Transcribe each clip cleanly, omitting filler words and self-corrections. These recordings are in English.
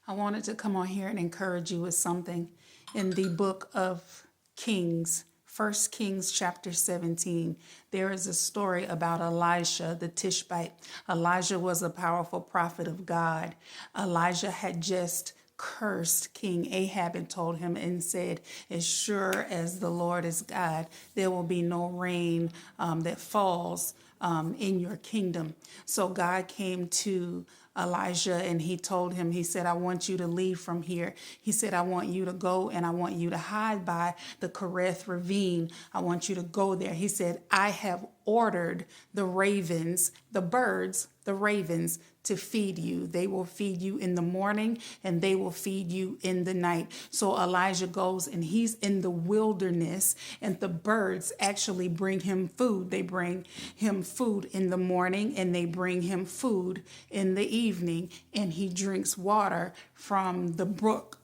I wanted to come on here and encourage you with something in the book of Kings, 1 Kings chapter 17. There is a story about Elisha the Tishbite. Elijah was a powerful prophet of God. Elijah had just cursed King Ahab and told him and said, as sure as the Lord is God, there will be no rain that falls in your kingdom. So God came to Elijah and he told him, he said, I want you to leave from here. He said, I want you to go and I want you to hide by the Kerith ravine. I want you to go there. He said, I have ordered the ravens, the birds, the ravens to feed you. They will feed you in the morning and they will feed you in the night. So Elijah goes and he's in the wilderness and the birds actually bring him food. They bring him food in the morning and they bring him food in the evening, and he drinks water from the brook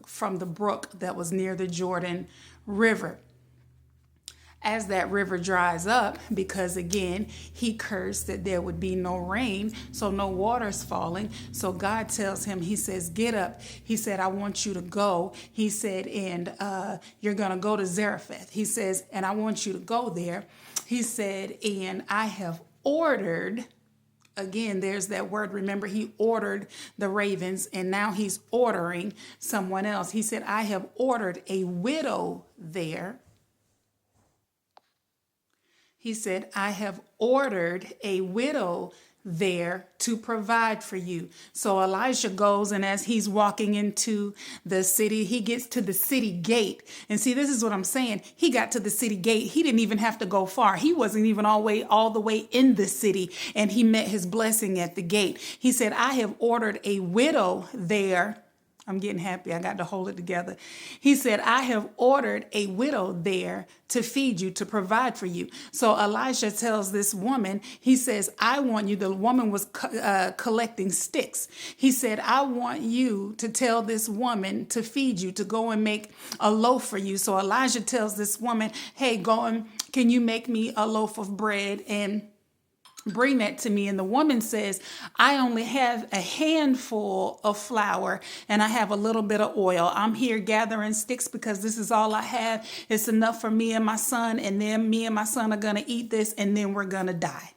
that was near the Jordan River. As that river dries up, because again, he cursed that there would be no rain, so no water's falling. So God tells him, he says, get up. He said, I want you to go. He said, and you're going to go to Zarephath. He says, and I want you to go there. He said, and I have ordered. Again, there's that word. Remember, he ordered the ravens and now he's ordering someone else. He said, I have ordered a widow there. He said, I have ordered a widow there to provide for you. So Elijah goes, and as he's walking into the city, he gets to the city gate. And see, this is what I'm saying. He got to the city gate. He didn't even have to go far. He wasn't even all the way in the city, and he met his blessing at the gate. He said, I have ordered a widow there. I'm getting happy. I got to hold it together. He said, I have ordered a widow there to feed you, to provide for you. So Elijah tells this woman, he says, I want you, the woman was collecting sticks. He said, I want you to tell this woman to feed you, to go and make a loaf for you. So Elijah tells this woman, hey, go and can you make me a loaf of bread and bring that to me? And the woman says, I only have a handful of flour and I have a little bit of oil. I'm here gathering sticks because this is all I have. It's enough for me and my son. And then me and my son are going to eat this and then we're going to die.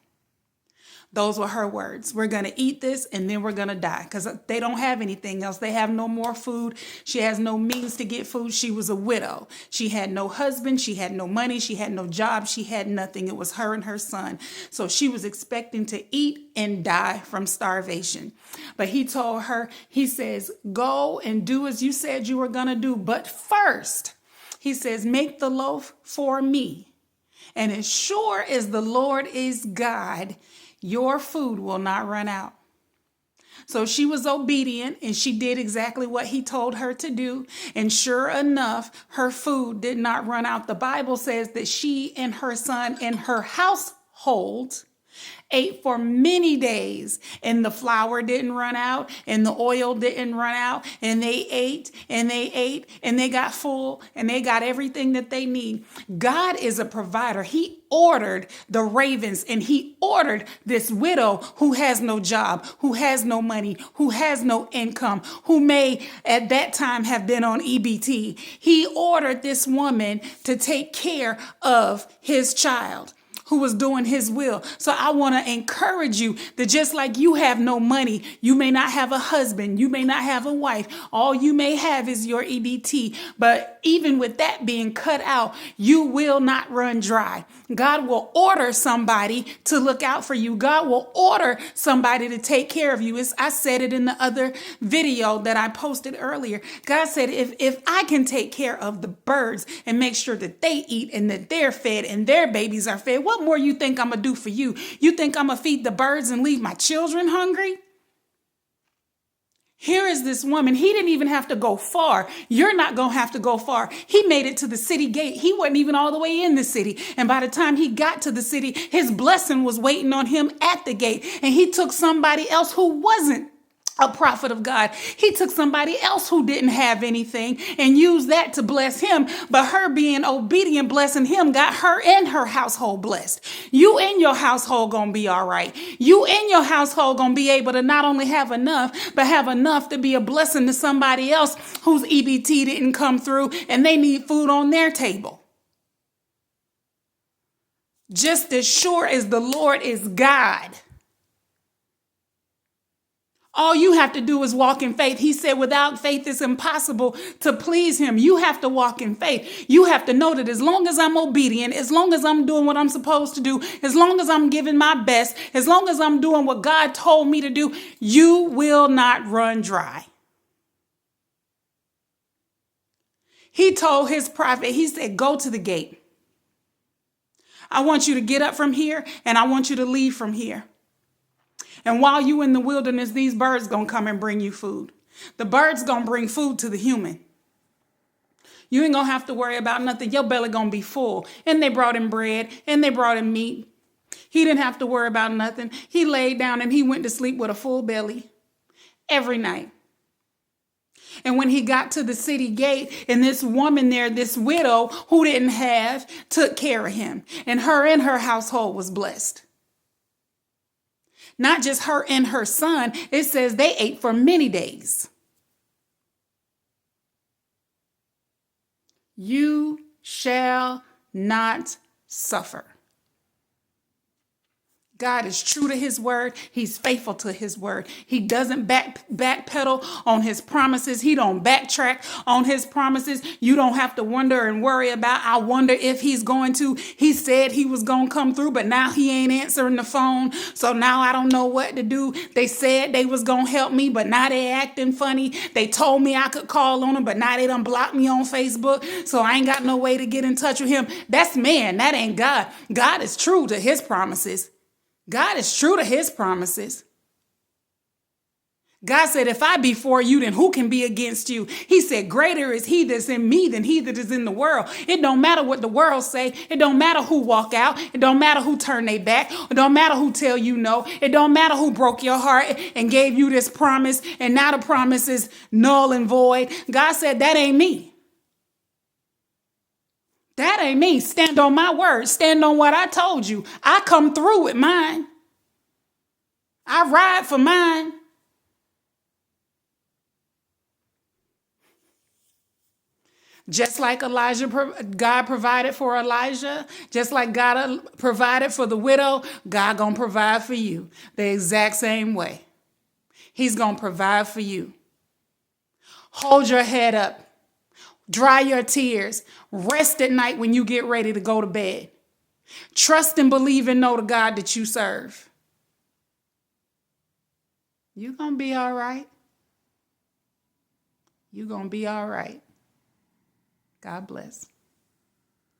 Those were her words. We're going to eat this and then we're going to die, because they don't have anything else. They have no more food. She has no means to get food. She was a widow. She had no husband. She had no money. She had no job. She had nothing. It was her and her son. So she was expecting to eat and die from starvation. But he told her, he says, go and do as you said you were going to do. But first, he says, make the loaf for me. And as sure as the Lord is God, your food will not run out. So she was obedient and she did exactly what he told her to do. And sure enough, her food did not run out. The Bible says that she and her son and her household ate for many days, and the flour didn't run out and the oil didn't run out, and they ate and they ate and they got full and they got everything that they need. God is a provider. He ordered the ravens and he ordered this widow who has no job, who has no money, who has no income, who may at that time have been on EBT. He ordered this woman to take care of his child, who was doing his will. So I want to encourage you that just like you have no money, you may not have a husband, you may not have a wife, all you may have is your EBT. But even with that being cut out, you will not run dry. God will order somebody to look out for you. God will order somebody to take care of you. I said it in the other video that I posted earlier. God said, if I can take care of the birds and make sure that they eat and that they're fed and their babies are fed, what more you think I'm going to do for you? You think I'm going to feed the birds and leave my children hungry? Here is this woman. He didn't even have to go far. You're not going to have to go far. He made it to the city gate. He wasn't even all the way in the city. And by the time he got to the city, his blessing was waiting on him at the gate. And he took somebody else who wasn't a prophet of God. He took somebody else who didn't have anything and used that to bless him. But her being obedient, blessing him, got her and her household blessed. You and your household gonna be all right. You and your household gonna be able to not only have enough, but have enough to be a blessing to somebody else whose EBT didn't come through and they need food on their table. Just as sure as the Lord is God, all you have to do is walk in faith. He said, without faith, it's impossible to please him. You have to walk in faith. You have to know that as long as I'm obedient, as long as I'm doing what I'm supposed to do, as long as I'm giving my best, as long as I'm doing what God told me to do, you will not run dry. He told his prophet, he said, go to the gate. I want you to get up from here and I want you to leave from here. And while you in the wilderness, these birds gonna come and bring you food. The birds gonna bring food to the human. You ain't gonna have to worry about nothing. Your belly gonna be full. And they brought him bread and they brought him meat. He didn't have to worry about nothing. He laid down and he went to sleep with a full belly every night. And when he got to the city gate, and this woman there, this widow who didn't have, took care of him. And her household was blessed. Not just her and her son. It says they ate for many days. You shall not suffer. God is true to his word. He's faithful to his word. He doesn't backpedal on his promises. He don't backtrack on his promises. You don't have to wonder and worry about, I wonder if he's going to. He said he was going to come through, but now he ain't answering the phone. So now I don't know what to do. They said they was going to help me, but now they acting funny. They told me I could call on them, but now they done blocked me on Facebook. So I ain't got no way to get in touch with him. That's man. That ain't God. God is true to his promises. God is true to his promises. God said, if I be for you, then who can be against you? He said, greater is he that's in me than he that is in the world. It don't matter what the world say. It don't matter who walk out. It don't matter who turn their back. It don't matter who tell you no. It don't matter who broke your heart and gave you this promise, and now the promise is null and void. God said, that ain't me. That ain't me. Stand on my word. Stand on what I told you. I come through with mine. I ride for mine. Just like God provided for Elijah, just like God provided for the widow, God gonna provide for you the exact same way. He's gonna provide for you. Hold your head up. Dry your tears. Rest at night when you get ready to go to bed. Trust and believe and know the God that you serve. You're going to be all right. You're going to be all right. God bless.